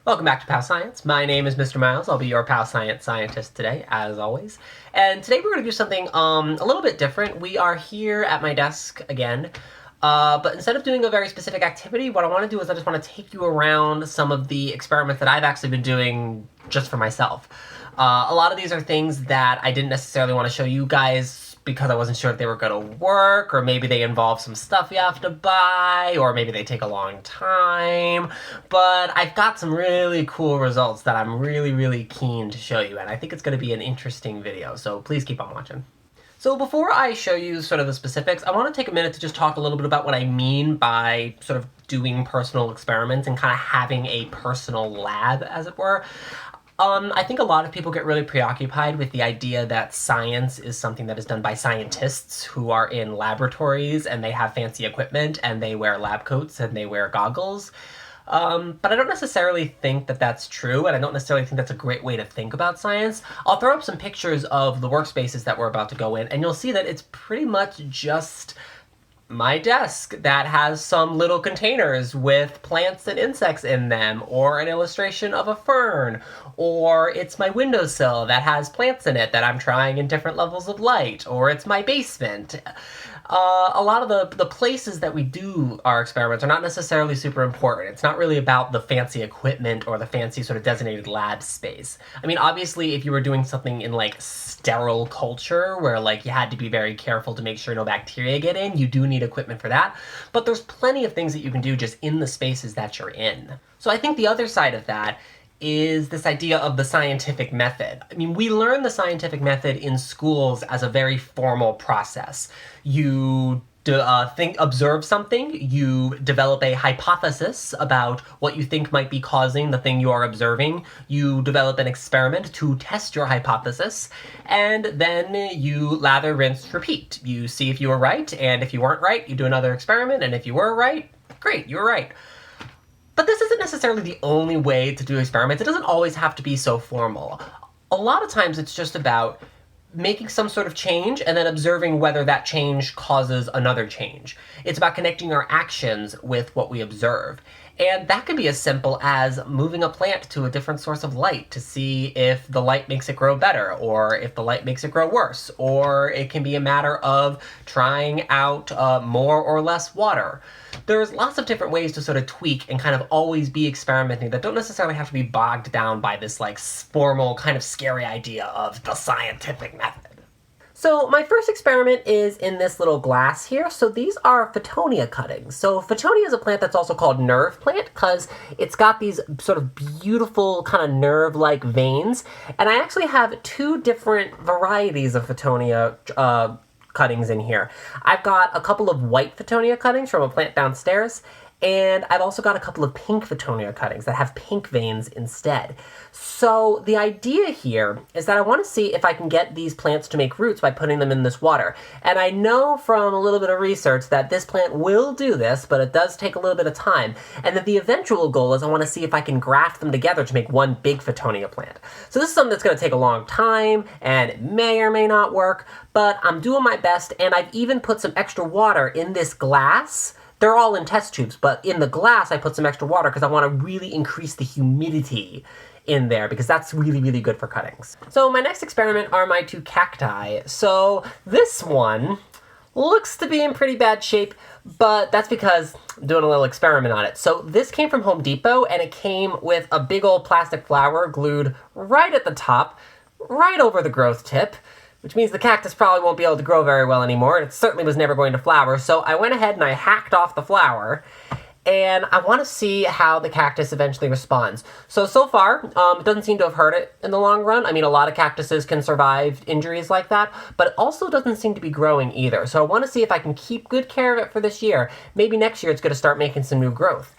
Welcome back to Pal Science. My name is Mr. Miles. I'll be your Pal Science scientist today, as always. And today we're going to do something a little bit different. We are here at my desk again, but instead of doing a very specific activity, what I want to do is I just want to take you around some of the experiments that I've actually been doing just for myself. A lot of these are things that I didn't necessarily want to show you guys because I wasn't sure if they were going to work, or maybe they involve some stuff you have to buy, or maybe they take a long time. But I've got some really cool results that I'm really keen to show you, and I think it's going to be an interesting video, so please keep on watching. So before I show you sort of the specifics, I want to take a minute to just talk a little bit about what I mean by sort of doing personal experiments and kind of having a personal lab, as it were. I think a lot of people get really preoccupied with the idea that science is something that is done by scientists who are in laboratories and they have fancy equipment and they wear lab coats and they wear goggles. But I don't necessarily think that that's true, and I don't necessarily think that's a great way to think about science. I'll throw up some pictures of the workspaces that we're about to go in, and you'll see that it's pretty much just my desk that has some little containers with plants and insects in them, or an illustration of a fern, or it's my windowsill that has plants in it that I'm trying in different levels of light, or it's my basement. A lot of the places that we do our experiments are not necessarily super important. It's not really about the fancy equipment or the fancy sort of designated lab space. I mean, obviously, if you were doing something in like sterile culture where like you had to be very careful to make sure no bacteria get in, you do need equipment for that. But there's plenty of things that you can do just in the spaces that you're in. So I think the other side of that is this idea of the scientific method. I mean, we learn the scientific method in schools as a very formal process. You observe something, you develop a hypothesis about what you think might be causing the thing you are observing, you develop an experiment to test your hypothesis, and then you lather, rinse, repeat. You see if you were right, and if you weren't right, you do another experiment, and if you were right, great, you were right. But this isn't necessarily the only way to do experiments. It doesn't always have to be so formal. A lot of times it's just about making some sort of change and then observing whether that change causes another change. It's about connecting our actions with what we observe. And that can be as simple as moving a plant to a different source of light to see if the light makes it grow better, or if the light makes it grow worse. Or it can be a matter of trying out more or less water. There's lots of different ways to sort of tweak and kind of always be experimenting that don't necessarily have to be bogged down by this like formal kind of scary idea of the scientific method. So my first experiment is in this little glass here. So these are Photonia cuttings. So Photonia is a plant that's also called nerve plant because it's got these sort of beautiful kind of nerve-like veins. And I actually have two different varieties of Photonia cuttings in here. I've got a couple of white Photonia cuttings from a plant downstairs, and I've also got a couple of pink Photonia cuttings that have pink veins instead. So the idea here is that I want to see if I can get these plants to make roots by putting them in this water. And I know from a little bit of research that this plant will do this, but it does take a little bit of time. And that the eventual goal is I want to see if I can graft them together to make one big Photonia plant. So this is something that's going to take a long time, and it may or may not work, but I'm doing my best, and I've even put some extra water in this glass. They're all in test tubes, but in the glass I put some extra water because I want to really increase the humidity in there because that's really good for cuttings. So my next experiment are my two cacti. So this one looks to be in pretty bad shape, but that's because I'm doing a little experiment on it. So this came from Home Depot, and it came with a big old plastic flower glued right at the top, right over the growth tip, which means the cactus probably won't be able to grow very well anymore. It certainly was never going to flower, so I went ahead and I hacked off the flower, and I want to see how the cactus eventually responds. So far, it doesn't seem to have hurt it in the long run. I mean, a lot of cactuses can survive injuries like that, but it also doesn't seem to be growing either. So I want to see if I can keep good care of it for this year. Maybe next year it's going to start making some new growth.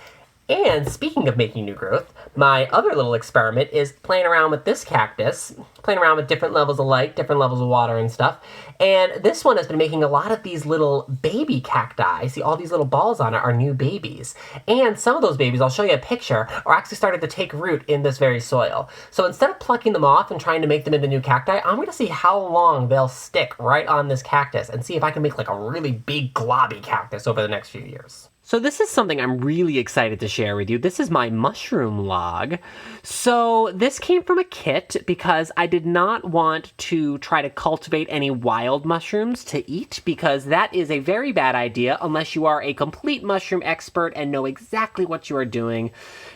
And speaking of making new growth, my other little experiment is playing around with this cactus, playing around with different levels of light, different levels of water and stuff. And this one has been making a lot of these little baby cacti. See, all these little balls on it are new babies. And some of those babies, I'll show you a picture, are actually starting to take root in this very soil. So instead of plucking them off and trying to make them into new cacti, I'm going to see how long they'll stick right on this cactus and see if I can make like a really big globby cactus over the next few years. So this is something I'm really excited to share with you. This is my mushroom log. So this came from a kit because I did not want to try to cultivate any wild mushrooms to eat, because that is a very bad idea unless you are a complete mushroom expert and know exactly what you are doing,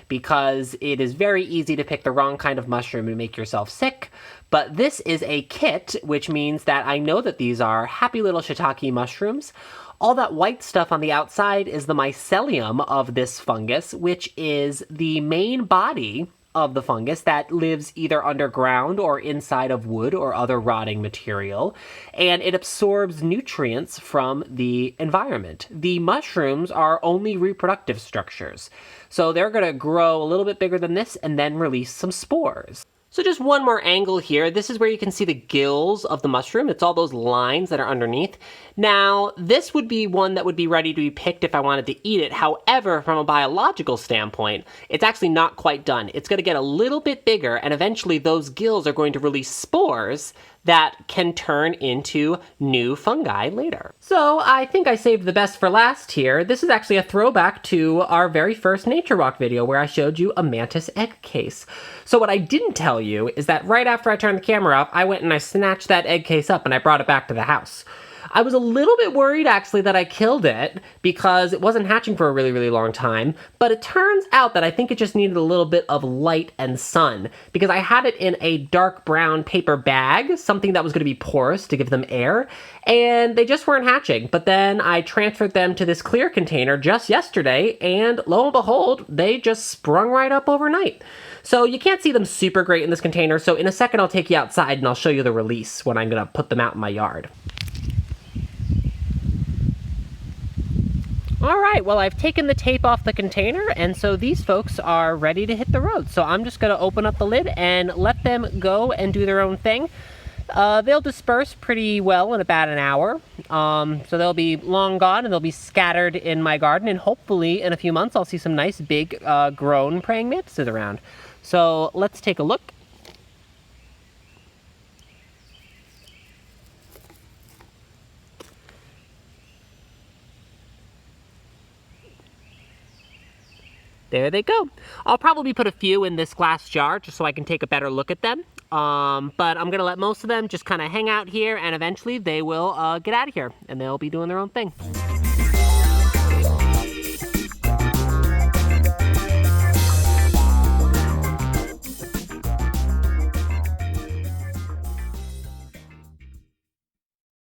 because it is very easy to pick the wrong kind of mushroom and make yourself sick. But this is a kit, which means that I know that these are happy little shiitake mushrooms. All that white stuff on the outside is the mycelium of this fungus, which is the main body of the fungus that lives either underground or inside of wood or other rotting material, and it absorbs nutrients from the environment. The mushrooms are only reproductive structures, so they're going to grow a little bit bigger than this and then release some spores. So just one more angle here. This is where you can see the gills of the mushroom. It's all those lines that are underneath. Now, this would be one that would be ready to be picked if I wanted to eat it. However, from a biological standpoint, it's actually not quite done. It's going to get a little bit bigger, and eventually those gills are going to release spores that can turn into new fungi later. So I think I saved the best for last here. This is actually a throwback to our very first Nature Walk video where I showed you a mantis egg case. So what I didn't tell you is that right after I turned the camera off, I went and I snatched that egg case up and I brought it back to the house. I was a little bit worried, actually, that I killed it because it wasn't hatching for a really, really long time, but it turns out that I think it just needed a little bit of light and sun, because I had it in a dark brown paper bag, something that was going to be porous to give them air, and they just weren't hatching. But then I transferred them to this clear container just yesterday, and lo and behold, they just sprung right up overnight. So you can't see them super great in this container, so in a second I'll take you outside and I'll show you the release when I'm going to put them out in my yard. All right, well, I've taken the tape off the container, and so these folks are ready to hit the road. So I'm just gonna open up the lid and let them go and do their own thing. They'll disperse pretty well in about an hour. So they'll be long gone and they'll be scattered in my garden, and hopefully in a few months I'll see some nice big grown praying mantises around. So let's take a look. There they go. I'll probably put a few in this glass jar just so I can take a better look at them. But I'm going to let most of them just kind of hang out here, and eventually they will get out of here and they'll be doing their own thing.